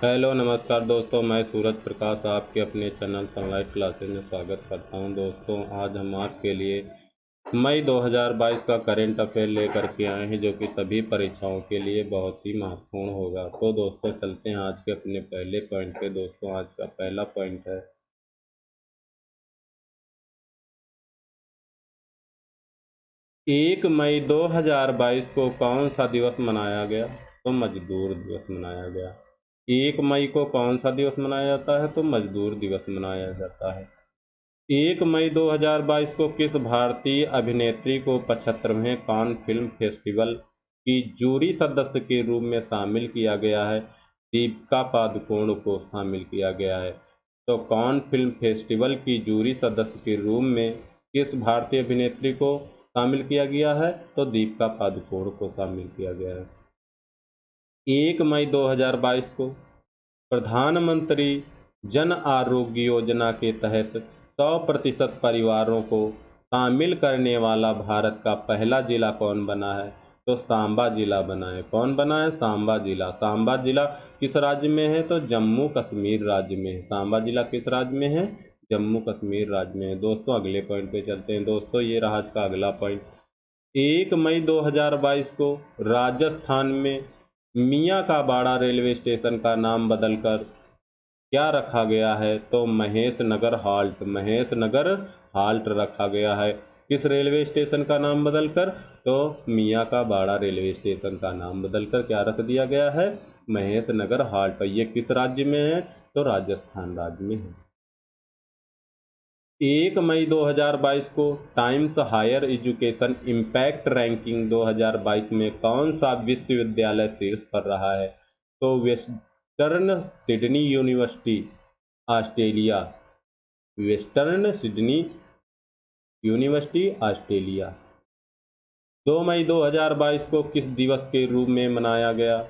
Hello नमस्कार दोस्तों, मैं सूरज प्रकाश आपके अपने चैनल सनलाइट क्लासेज में स्वागत करता हूं। दोस्तों, आज हम आपके लिए मई 2022 का करेंट अफेयर लेकर के आए हैं, जो कि सभी परीक्षाओं के लिए बहुत ही महत्वपूर्ण होगा। तो दोस्तों, चलते हैं आज के अपने पहले पॉइंट पे। दोस्तों, आज का पहला पॉइंट है 1 मई 2022 को कौन सा दिवस मनाया गया? तो मजदूर दिवस मनाया गया। 1 मई को कौन सा दिवस मनाया जाता है? तो मजदूर दिवस मनाया जाता है। 1 मई 2022 को किस भारतीय अभिनेत्री को 75वें कान फिल्म फेस्टिवल की जूरी सदस्य के रूप में शामिल किया गया है? दीपिका पादुकोण को शामिल किया गया है। तो कान फिल्म फेस्टिवल की जूरी सदस्य के रूप में किस भारतीय अभिनेत्री को शामिल किया गया है? तो दीपिका पादुकोण को शामिल किया गया है। 1 मई 2022 को प्रधानमंत्री जन आरोग्य योजना के तहत 100% परिवारों को शामिल करने वाला भारत का पहला जिला कौन बना है? तो सांबा जिला बना है। कौन बना है? सांबा जिला। सांबा जिला किस राज्य में है? तो जम्मू कश्मीर राज्य में है। सांबा जिला किस राज्य में है? जम्मू कश्मीर राज्य में है। दोस्तों, अगले पॉइंट पे चलते हैं। दोस्तों, ये रहा आज का अगला पॉइंट। 1 मई 2022 को राजस्थान में मियाँ का बाड़ा रेलवे स्टेशन का नाम बदलकर क्या रखा गया है? तो महेश नगर हाल्ट। महेश नगर हाल्ट रखा गया है। किस रेलवे स्टेशन का नाम बदलकर? तो मियाँ का बाड़ा रेलवे स्टेशन का नाम बदलकर क्या रख दिया गया है? महेश नगर हाल्ट। ये किस राज्य में है? तो राजस्थान राज्य में है। 1 मई 2022 को Times Higher Education Impact Ranking 2022 में कौन सा विश्वविद्यालय शीर्ष पर रहा है? तो western Sydney university Australia. Western Sydney university Australia. 2 मई 2022 को किस दिवस के रूप में मनाया गया?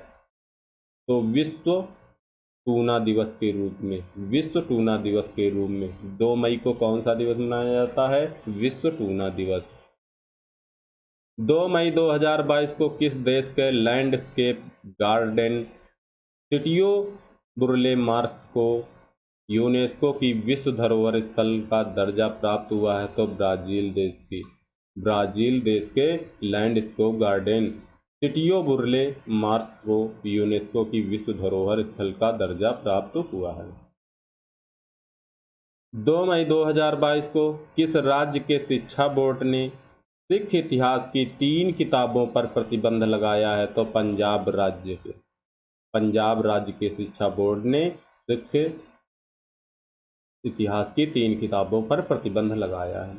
तो विश्व टूना दिवस के रूप में। विश्व टूना दिवस के रूप में 2 मई को कौन सा दिवस मनाया जाता है? विश्व टूना दिवस। 2 मई 2022 को किस देश के लैंडस्केप गार्डन सिटियो बुरले मार्क्स को यूनेस्को की विश्व धरोहर स्थल का दर्जा प्राप्त हुआ है? तो ब्राजील देश के लैंडस्केप गार्डन सिटियो बुरले मार्क्स को यूनेस्को की विश्व धरोहर स्थल का दर्जा प्राप्त हुआ है। 2 मई 2022 को किस राज्य के शिक्षा बोर्ड ने सिख इतिहास की 3 किताबों पर प्रतिबंध लगाया है? तो पंजाब राज्य के शिक्षा बोर्ड ने सिख इतिहास की 3 किताबों पर प्रतिबंध लगाया है।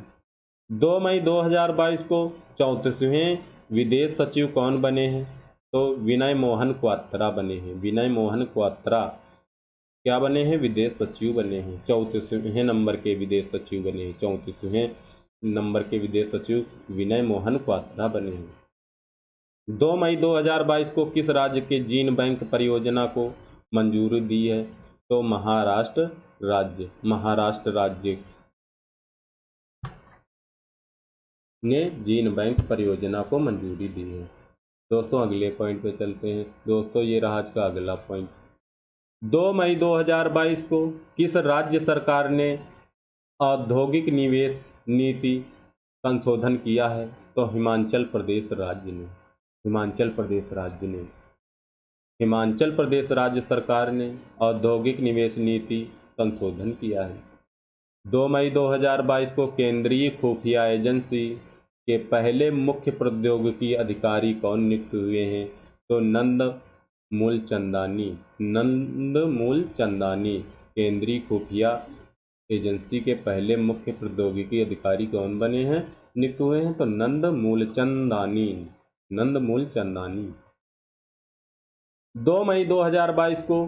2 मई 2022 को 34वें विदेश सचिव कौन बने हैं? तो विनय मोहन क्वात्रा बने हैं। विनय मोहन क्वात्रा क्या बने हैं? विदेश सचिव बने हैं। 34वें नंबर के विदेश सचिव बने हैं। 34वें नंबर के विदेश सचिव विनय मोहन क्वात्रा बने हैं। 2 मई 2022 को किस राज्य के जीन बैंक परियोजना को मंजूरी दी है? तो महाराष्ट्र राज्य ने जीन बैंक परियोजना को मंजूरी दी है। दोस्तों, अगले पॉइंट पे चलते हैं। दोस्तों, ये रहा आज का अगला पॉइंट। 2 मई 2022 को किस राज्य सरकार ने औद्योगिक निवेश नीति संशोधन किया है? तो हिमाचल प्रदेश राज्य सरकार ने औद्योगिक निवेश नीति संशोधन किया है। 2 मई 2022 को केंद्रीय खुफिया एजेंसी के पहले मुख्य प्रौद्योगिकी अधिकारी कौन नियुक्त हुए हैं? तो नंदमूल चंदानी केंद्रीय खुफिया एजेंसी के पहले मुख्य प्रौद्योगिकी अधिकारी कौन बने हैं? नियुक्त हुए हैं? तो नंदमूल चंदानी। 2 मई 2022 को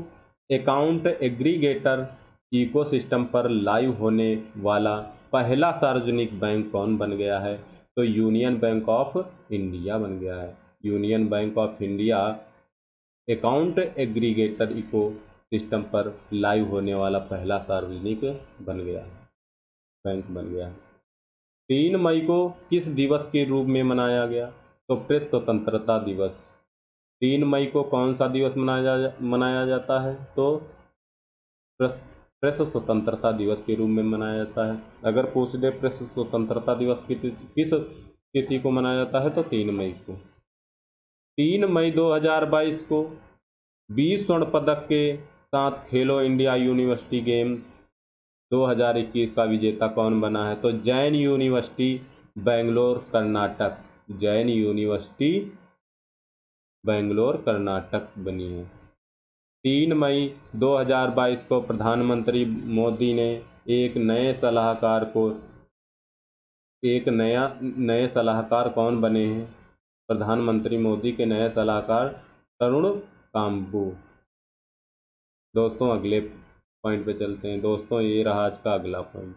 अकाउंट एग्रीगेटर इकोसिस्टम पर लाइव होने वाला पहला सार्वजनिक बैंक कौन बन गया है? तो यूनियन बैंक ऑफ इंडिया बन गया है। Union Bank of India account aggregator ecosystem पर लाइव होने वाला पहला सार्वजनिक बैंक बन गया है। 3 मई को किस दिवस के रूप में मनाया गया? तो प्रेस स्वतंत्रता दिवस। 3 मई को कौन सा दिवस मनाया जाता है? तो प्रेस प्रेस स्वतंत्रता दिवस के रूप में मनाया जाता है। अगर पूछ दे प्रेस स्वतंत्रता दिवस किस तिथि को मनाया जाता है, तो 3 मई को। 3 मई 2022 को 20 स्वर्ण पदक के साथ खेलो इंडिया यूनिवर्सिटी गेम्स 2021 का विजेता कौन बना है? तो जैन यूनिवर्सिटी बेंगलोर कर्नाटक, जैन यूनिवर्सिटी बेंगलोर कर्नाटक बनी है। 3 मई 2022 को प्रधानमंत्री मोदी ने एक नए सलाहकार को नए सलाहकार कौन बने हैं? प्रधानमंत्री मोदी के नए सलाहकार तरुण काम्बू। दोस्तों अगले पॉइंट पे चलते हैं। दोस्तों ये रहा आज का अगला पॉइंट।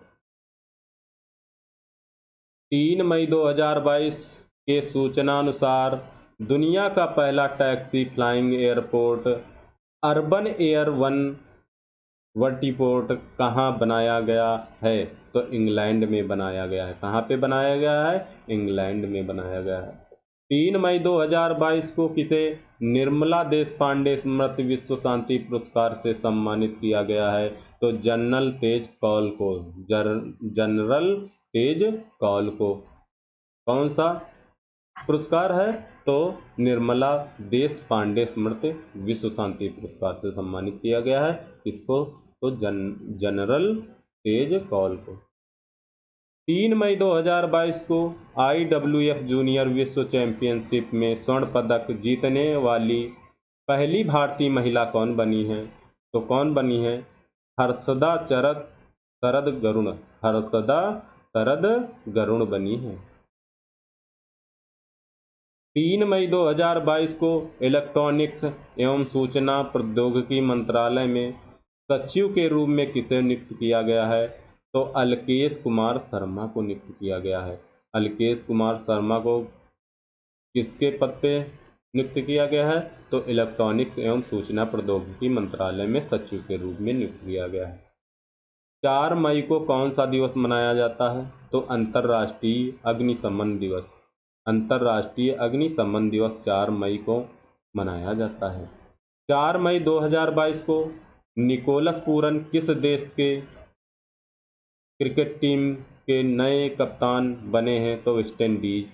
3 मई 2022 के सूचनानुसार दुनिया का पहला taxi flying airport urban air one vertiport कहाँ बनाया गया है? तो इंग्लैंड में बनाया गया है। कहाँ पे बनाया गया है? इंग्लैंड में बनाया गया है। 3 मई 2022 को किसे निर्मला देशपांडे स्मृति विश्व शांति पुरस्कार से सम्मानित किया गया है? तो जनरल तेज कौल को, जनरल तेज कौल को। कौन सा पुरस्कार है? तो निर्मला देशपांडे स्मृति विश्व शांति पुरस्कार से सम्मानित किया गया है। इसको तो जनरल तेज कौल को। 3 मई 2022 को IWF जूनियर विश्व चैंपियनशिप में स्वर्ण पदक जीतने वाली पहली भारतीय महिला कौन बनी है? तो कौन बनी है? हर्षदा शरद गरुड़, हर्षदा शरद गरुड़ बनी है। 3 मई 2022 को इलेक्ट्रॉनिक्स एवं सूचना प्रौद्योगिकी मंत्रालय में सचिव के रूप में किसे नियुक्त किया गया है? तो अलकेश कुमार शर्मा को नियुक्त किया गया है। अलकेश कुमार शर्मा को किसके पद पे नियुक्त किया गया है? तो इलेक्ट्रॉनिक्स एवं सूचना प्रौद्योगिकी मंत्रालय में सचिव के रूप में नियुक्त किया गया है। 4 मई को कौन सा दिवस मनाया जाता है? तो अंतर्राष्ट्रीय अग्निशमन दिवस। अंतर्राष्ट्रीय अग्निशमन दिवस 4 मई को मनाया जाता है। 4 मई 2022 को निकोलस पूरन किस देश के क्रिकेट टीम के नए कप्तान बने हैं? तो वेस्ट इंडीज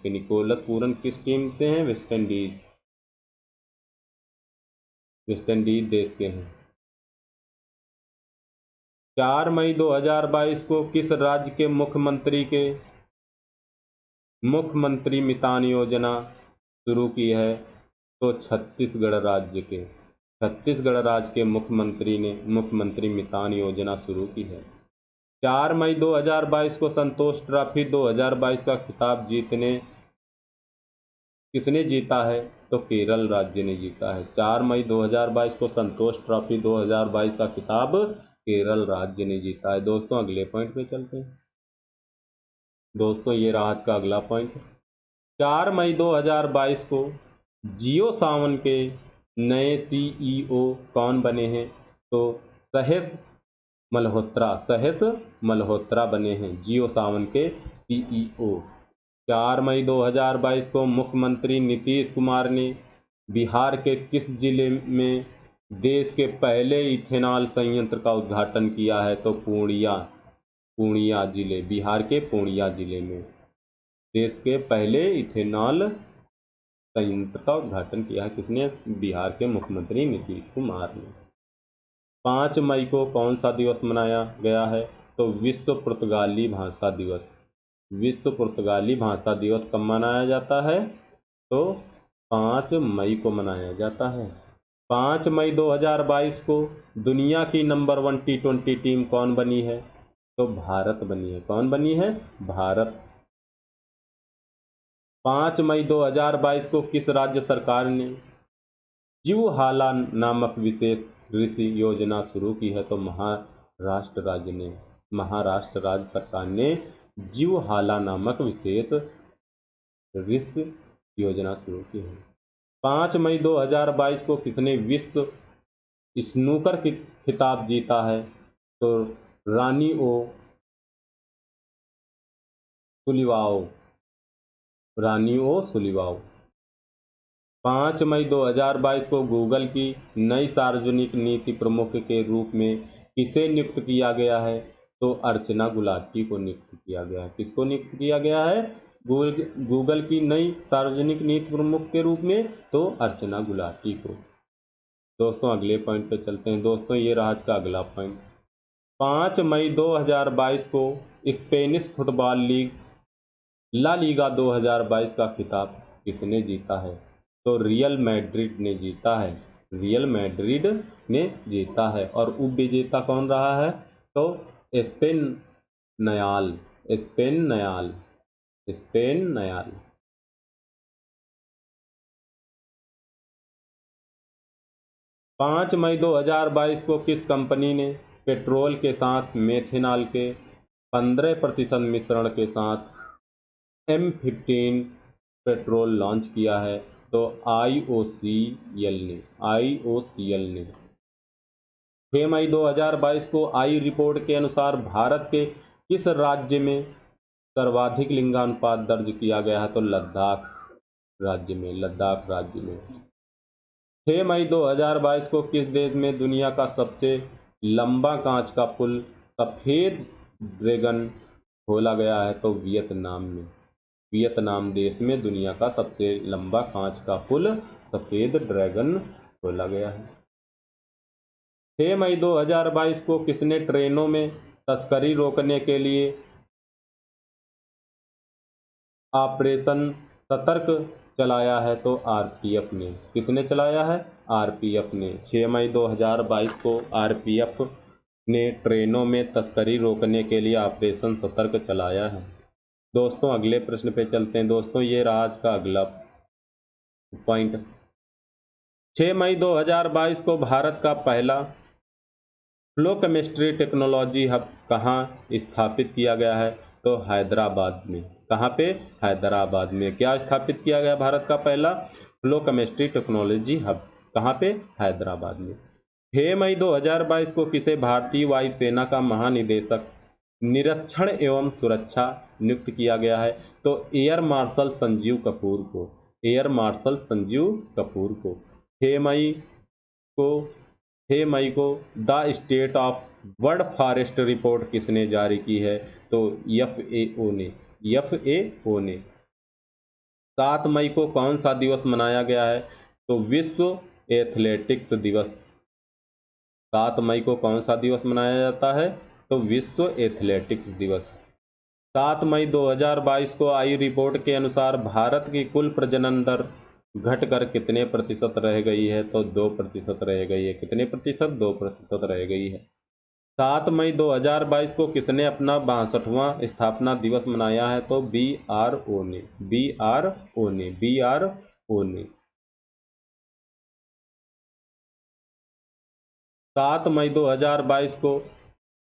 के निकोलस पूरन किस टीम से हैं? वेस्ट इंडीज देश के हैं। 4 मई 2022 को किस राज्य के मुख्यमंत्री मितान योजना शुरू की है? तो छत्तीसगढ़ राज्य के मुख्यमंत्री ने मुख्यमंत्री मितान योजना शुरू की है। 4 मई 2022 को संतोष ट्रॉफी 2022 का खिताब किसने जीता है? तो केरल राज्य ने जीता है। 4 मई 2022 को संतोष ट्रॉफी 2022 का खिताब केरल राज्य ने जीता है। दोस्तों अगले पॉइंट पे चलते हैं। दोस्तों ये रहा आज का अगला पॉइंट। 4 मई 2022 को जियो सावन के नए CEO कौन बने हैं? तो सहेश मल्होत्रा बने हैं जियो सावन के CEO। 4 मई 2022 को मुख्यमंत्री नीतीश कुमार ने बिहार के किस जिले में देश के पहले इथेनॉल संयंत्र का उद्घाटन किया है? तो पूर्णिया जिले, बिहार के पूर्णिया जिले में देश के पहले इथेनॉल संयंत्र का उद्घाटन किया है। किसने? बिहार के मुख्यमंत्री नीतीश कुमार ने। 5 मई को कौन सा दिवस मनाया गया है? तो विश्व पुर्तगाली भाषा दिवस। विश्व पुर्तगाली भाषा दिवस कब मनाया जाता है? तो 5 मई को मनाया जाता है। 5 मई 2022 को दुनिया की नंबर 1 T20 टीम कौन बनी है? तो भारत बनी है। कौन बनी है? भारत। 5 मई 2022 को किस राज्य सरकार ने जीवहाला नामक विशेष कृषि योजना शुरू की है? तो महाराष्ट्र राज्य सरकार ने जीवहाला नामक विशेष कृषि योजना शुरू की है। 5 मई 2022 को किसने विश्व स्नूकर खिताब जीता है? तो रानी ओ सुलिवाओ। 5 मई 2022 को गूगल की नई सार्वजनिक नीति प्रमुख के रूप में किसे नियुक्त किया गया है? तो अर्चना गुलाटी को नियुक्त किया गया है। किसको नियुक्त किया गया है गूगल की नई सार्वजनिक नीति प्रमुख के रूप में? तो अर्चना गुलाटी को। दोस्तों अगले पॉइंट पे चलते हैं। दोस्तों ये रहा आज का अगला पॉइंट। 5 मई 2022 को Spanish football league La Liga 2022 का खिताब किसने जीता है? तो रियल मैड्रिड ने जीता है। रियल मैड्रिड ने जीता है। और उप विजेता कौन रहा है? तो Spain Nayal. Spain Nayal. Spain Nayal. 5 मई 2022 को किस कंपनी ने पेट्रोल के साथ मेथेनॉल के 15% मिश्रण के साथ M15 पेट्रोल लॉन्च किया है? तो IOCL ने। IOCL ने। 6 मई 2022 को आई रिपोर्ट के अनुसार भारत के किस राज्य में सर्वाधिक लिंगानुपात दर्ज किया गया है? तो लद्दाख राज्य में। लद्दाख राज्य में। 6 मई 2022 को किस देश में दुनिया का सबसे लंबा कांच का पुल सफेद ड्रैगन खोला गया है? तो वियतनाम में। वियतनाम देश में दुनिया का सबसे लंबा कांच का पुल सफेद ड्रैगन खोला गया है। 6 मई 2022 को किसने ट्रेनों में तस्करी रोकने के लिए ऑपरेशन सतर्क चलाया है? तो आरपीएफ ने। किसने चलाया है? आरपीएफ ने। 6 मई 2022 को आरपीएफ ने ट्रेनों में तस्करी रोकने के लिए ऑपरेशन सतर्क चलाया है। दोस्तों अगले प्रश्न पे चलते हैं। दोस्तों ये रहा आज का अगला पॉइंट। 6 मई 2022 को भारत का पहला फ्लो केमिस्ट्री टेक्नोलॉजी हब कहाँ स्थापित किया गया है? तो हैदराबाद में। कहाँ पे? हैदराबाद में। क्या स्थापित किया गया भारत का पहला फ्लो केमिस्ट्री टेक्नोलॉजी हब? कहाँ पे? हैदराबाद में। 6 मई 2022 को किसे भारतीय वायुसेना का महानिदेशक निरीक्षण एवं सुरक्षा नियुक्त किया गया है? तो एयर मार्शल संजीव कपूर को। एयर मार्शल संजीव कपूर को। 6 मई को 6 मई को the state of world forest report किसने जारी की है? तो FAO ने। FAO ने। 7 मई को कौन सा दिवस मनाया गया है? तो विश्व एथलेटिक्स दिवस। 7 मई को कौन सा दिवस मनाया जाता है? तो विश्व एथलेटिक्स दिवस। 7 मई 2022 को आई रिपोर्ट के अनुसार भारत की कुल प्रजनन दर घटकर कितने प्रतिशत रह गई है? तो 2% रह गई है। कितने प्रतिशत? 2% रह गई है। 7 मई 2022 को किसने अपना 62वां स्थापना दिवस मनाया है? तो BRO ने। BRO ने। BRO ने। 7 मई 2022 को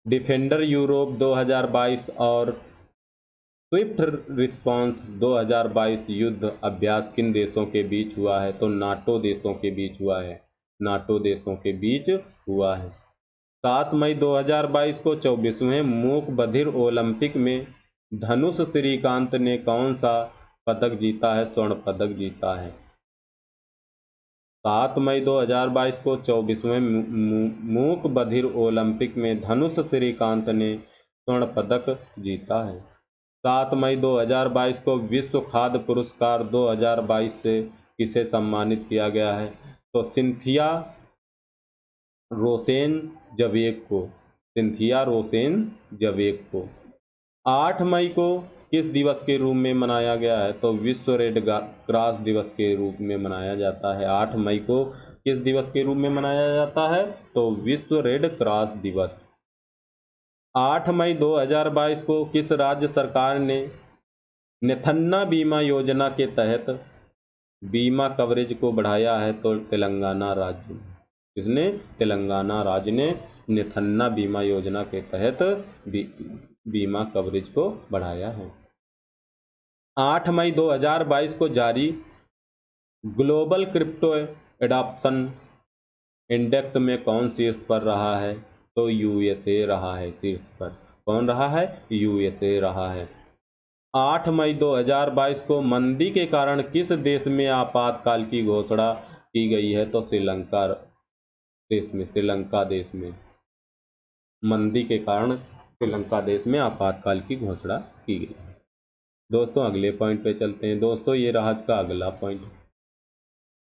डिफेंडर यूरोप 2022 और स्विफ्ट रिस्पॉन्स 2022 युद्ध अभ्यास किन देशों के बीच हुआ है? तो नाटो देशों के बीच हुआ है। नाटो देशों के बीच हुआ है। 7 मई 2022 को 24वें मूक बधिर ओलंपिक में धनुष श्रीकांत ने कौन सा पदक जीता है? स्वर्ण पदक जीता है। 7 मई 2022 को 24वें मूक बधिर ओलंपिक में धनुष श्रीकांत ने स्वर्ण पदक जीता है। 7 मई 2022 को विश्व खाद्य पुरस्कार 2022 से किसे सम्मानित किया गया है? तो सिंथिया रोसेन जवेक को। सिंथिया रोसेन जवेक को। 8 मई को किस दिवस के रूप में मनाया गया है? तो विश्व रेड क्रॉस दिवस के रूप में मनाया जाता है। 8 मई को किस दिवस के रूप में मनाया जाता है? तो विश्व रेड क्रॉस दिवस। 8 मई 2022 को किस राज्य सरकार ने नेथन्ना बीमा योजना के तहत बीमा कवरेज को बढ़ाया है? तो तेलंगाना राज्य। किसने? तेलंगाना राज्य ने नेथन्ना बीमा योजना के तहत बीमा कवरेज को बढ़ाया है। 8 मई 2022 को जारी ग्लोबल क्रिप्टो एडॉप्शन इंडेक्स में कौन शीर्ष पर रहा है? तो USA रहा है शीर्ष पर। कौन रहा है? USA रहा है। 8 मई 2022 को मंदी के कारण किस देश में आपातकाल की घोषणा की गई है? तो श्रीलंका देश में मंदी के कारण श्रीलंका देश में आपातकाल की घोषणा की गई है। दोस्तों अगले पॉइंट पे चलते हैं। दोस्तों ये रहा आज का अगला पॉइंट।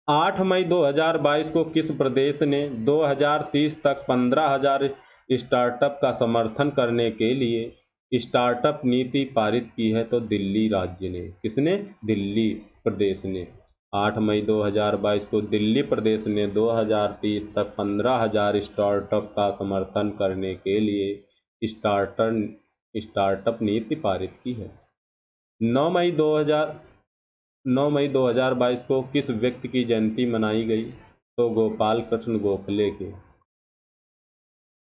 8 मई 2022 को किस प्रदेश ने 2030 तक 15,000 स्टार्टअप का समर्थन करने के लिए स्टार्टअप नीति पारित की है? तो दिल्ली राज्य ने। किसने? दिल्ली प्रदेश ने। 8 मई 2022 को दिल्ली प्रदेश ने 2030 तक 15,000 स्टार्टअप का समर्थन करने के लिए स्टार्टअप नीति पारित की है। 9 मई 2022 को किस व्यक्ति की जयंती मनाई गई? तो गोपाल कृष्ण गोखले के।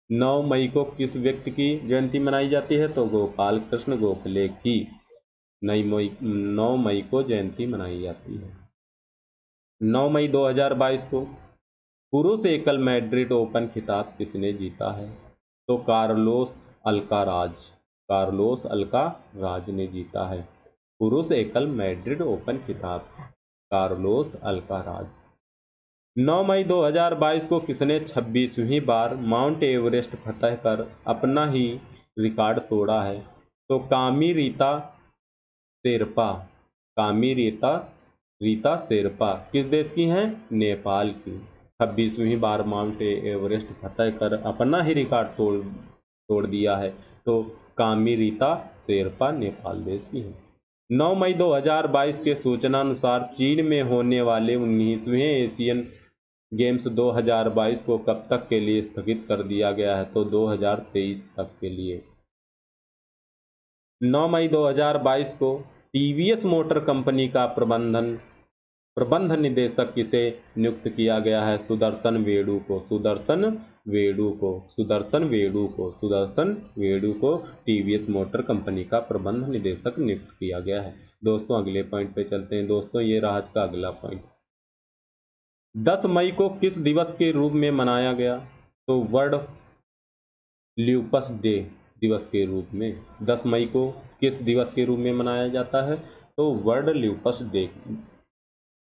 9 मई को किस व्यक्ति की जयंती मनाई जाती है? तो गोपाल कृष्ण गोखले की 9 मई को जयंती मनाई जाती है। 9 मई 2022 को पुरुष एकल मैड्रिड ओपन खिताब किसने जीता है? तो कार्लोस अल्काराज ने जीता है पुरुष एकल मैड्रिड ओपन खिताब, कार्लोस अल्काराज। 9 मई 2022 को किसने 26वीं बार माउंट एवरेस्ट फतह कर अपना ही रिकॉर्ड तोड़ा है? तो कामी रीता शेरपा किस देश की हैं? नेपाल की। 26वीं बार माउंट एवरेस्ट फतह कर अपना ही रिकॉर्ड तोड़ दिया है। तो कामी रीता शेरपा नेपाल देश की है। 9 मई 2022 के सूचनानुसार चीन में होने वाले 19वें एशियन गेम्स 2022 को कब तक के लिए स्थगित कर दिया गया है? तो 2023 तक के लिए। 9 मई 2022 को टीवीएस मोटर कंपनी का प्रबंध निदेशक किसे नियुक्त किया गया है? सुदर्शन वेडू को टीवीएस मोटर कंपनी का प्रबंध निदेशक नियुक्त किया गया है। दोस्तों अगले पॉइंट पे चलते हैं। दोस्तों ये रहा आज का अगला पॉइंट। 10 मई को किस दिवस के रूप में मनाया गया? तो वर्ल्ड ल्यूपस डे दिवस के रूप में। 10 मई को किस दिवस के रूप में मनाया जाता है? तो वर्ल्ड ल्यूपस डे।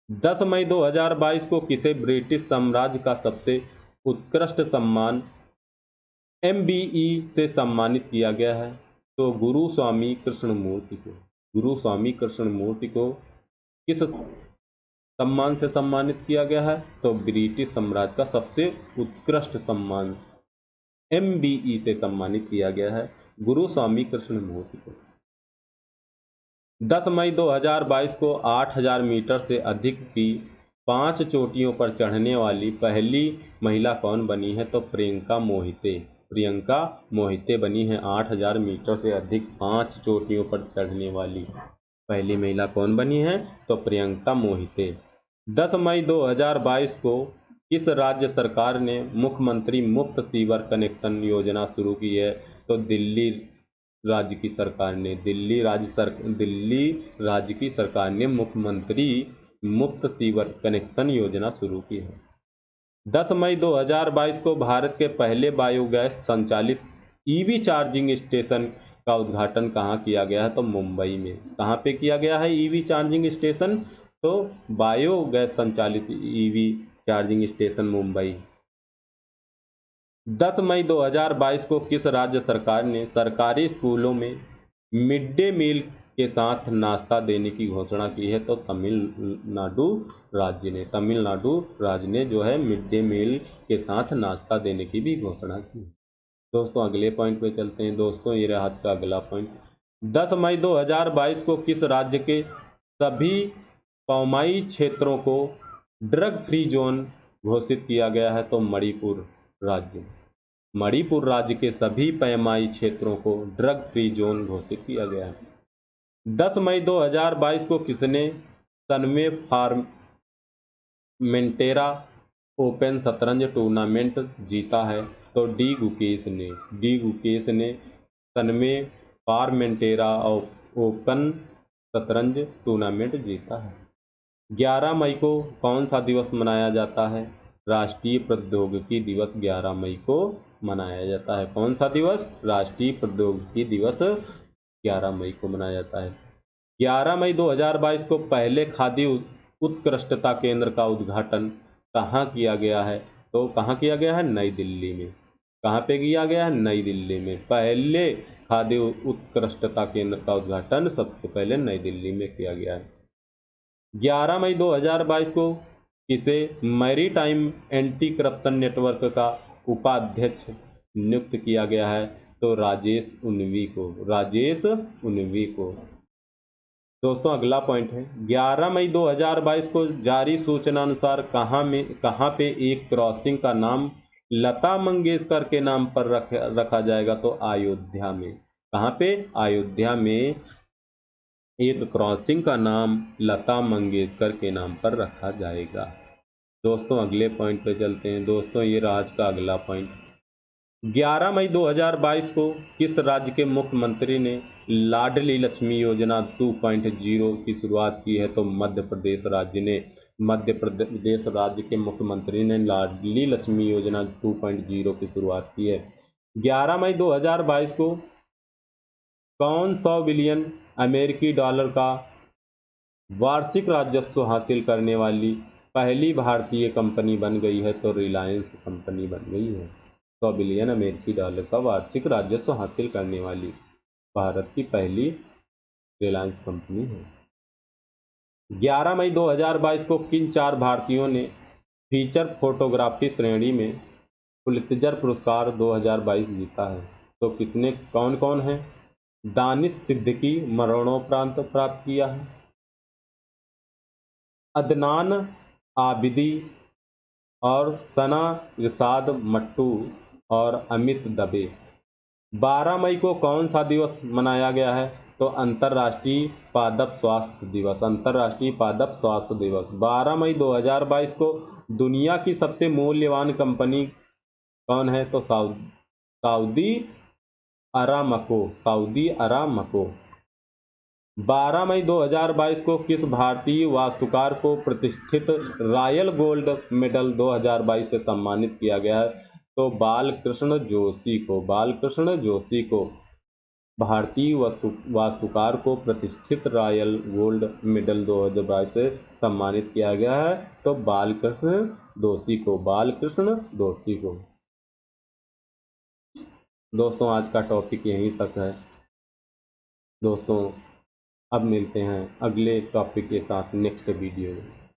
10 मई 2022 को किसे ब्रिटिश साम्राज्य का सबसे उत्कृष्ट सम्मान MBE से सम्मानित किया गया है? तो गुरु स्वामी कृष्णमूर्ति को किस सम्मान से सम्मानित किया गया है? तो ब्रिटिश साम्राज्य का सबसे उत्कृष्ट सम्मान MBE से सम्मानित किया गया है गुरु स्वामी कृष्णमूर्ति को। 10 मई 2022 को 8,000 मीटर से अधिक की 5 चोटियों पर चढ़ने वाली पहली महिला कौन बनी है? तो प्रियंका मोहिते बनी है 8,000 मीटर से अधिक 5 चोटियों पर चढ़ने वाली पहली महिला कौन बनी है? तो प्रियंका मोहिते। 10 मई 2022 को किस राज्य सरकार ने मुख्यमंत्री मुफ्त सीवर कनेक्शन योजना शुरू की है? तो दिल्ली राज्य की सरकार ने मुख्यमंत्री मुफ्त सीवर कनेक्शन योजना शुरू की है। 10 मई 2022 को भारत के पहले बायोगैस संचालित EV चार्जिंग स्टेशन का उद्घाटन कहाँ किया गया है? तो मुंबई में। कहाँ पे किया गया है EV चार्जिंग स्टेशन? तो बायोगैस संचालित EV चार्जिंग स्टेशन मुंबई। 10 मई 2022 को किस राज्य सरकार ने सरकारी स्कूलों में मिड डे मील के साथ नाश्ता देने की घोषणा की है? तो तमिलनाडु राज्य ने जो है मिड डे मील के साथ नाश्ता देने की भी घोषणा की। दोस्तों अगले पॉइंट पे चलते हैं। दोस्तों ये रहा आज का अगला पॉइंट। 10 मई 2022 को किस राज्य के सभी पौमाई क्षेत्रों को ड्रग फ्री जोन घोषित किया गया है? तो मणिपुर राज्य के सभी पयमाई क्षेत्रों को ड्रग फ्री जोन घोषित किया गया है। 10 मई 2022 को किसने सनवे फार्मेंटेरा ओपन शतरंज टूर्नामेंट जीता है? तो डी गुकेश ने सनवे फार्मेंटेरा ओपन शतरंज टूर्नामेंट जीता है। 11 मई को कौन सा दिवस मनाया जाता है? राष्ट्रीय प्रौद्योगिकी दिवस 11 मई को मनाया जाता है। कौन सा दिवस? राष्ट्रीय प्रौद्योगिकी दिवस 11 मई को मनाया जाता है। 11 मई 2022 को पहले खादी उत्कृष्टता केंद्र का उद्घाटन कहाँ किया गया है? तो कहाँ किया गया है? नई दिल्ली में। कहाँ पे किया गया है? नई दिल्ली में। पहले खादी उत्कृष्टता केंद्र का उद्घाटन सबसे पहले नई दिल्ली में किया गया है। 11 मई 2022 को किसे मैरीटाइम एंटी करप्शन नेटवर्क का उपाध्यक्ष नियुक्त किया गया है? तो राजेश उन्वी को। राजेश उन्वी को। दोस्तों अगला पॉइंट है, 11 मई 2022 को जारी सूचना अनुसार कहाँ पे एक क्रॉसिंग का नाम लता मंगेशकर के नाम पर रखा जाएगा? तो अयोध्या में। कहाँ पे? अयोध्या में एक क्रॉसिंग का नाम लता मंगेशकर के नाम पर रखा जाएगा। दोस्तों अगले पॉइंट पे चलते हैं। दोस्तों ये रहा आज का अगला पॉइंट। 11 मई 2022 को किस राज्य के मुख्यमंत्री ने लाडली लक्ष्मी योजना 2.0 की शुरुआत की है? तो मध्य प्रदेश राज्य ने। मध्य प्रदेश राज्य के मुख्यमंत्री ने लाडली लक्ष्मी योजना 2.0 की शुरुआत की है। 11 मई 2022 को कौन 100 बिलियन अमेरिकी डॉलर का वार्षिक राजस्व हासिल करने वाली पहली भारतीय कंपनी बन गई है? तो रिलायंस कंपनी बन गई है। 100 बिलियन अमेरिकी डॉलर का वार्षिक राजस्व हासिल करने वाली भारत की पहली रिलायंस कंपनी है। 11 मई 2022 को किन 4 भारतीयों ने फीचर फोटोग्राफी श्रेणी में पुलित्जर पुरस्कार 2022 जीता है? तो किसने, कौन कौन है? दानिश सिद्दीकी मरणोपरांत प्राप्त किया है, अदनान आबिदी और सना रिसाद मट्टू और अमित दबे। 12 मई को कौन सा दिवस मनाया गया है? तो अंतर्राष्ट्रीय पादप स्वास्थ्य दिवस। अंतर्राष्ट्रीय पादप स्वास्थ्य दिवस। 12 मई 2022 को दुनिया की सबसे मूल्यवान कंपनी कौन है? तो सऊदी अरामको। Saudi Aramco. 12 मई 2022 को किस भारतीय वास्तुकार को प्रतिष्ठित रॉयल गोल्ड मेडल 2022 से सम्मानित किया गया है? तो बालकृष्ण जोशी को। बालकृष्ण जोशी को भारतीय वास्तुकार को प्रतिष्ठित रॉयल गोल्ड मेडल 2022 से सम्मानित किया गया है। तो बालकृष्ण जोशी को। बालकृष्ण जोशी को। दोस्तों आज का टॉपिक यहीं तक है। दोस्तों अब मिलते हैं अगले टॉपिक के साथ नेक्स्ट वीडियो में।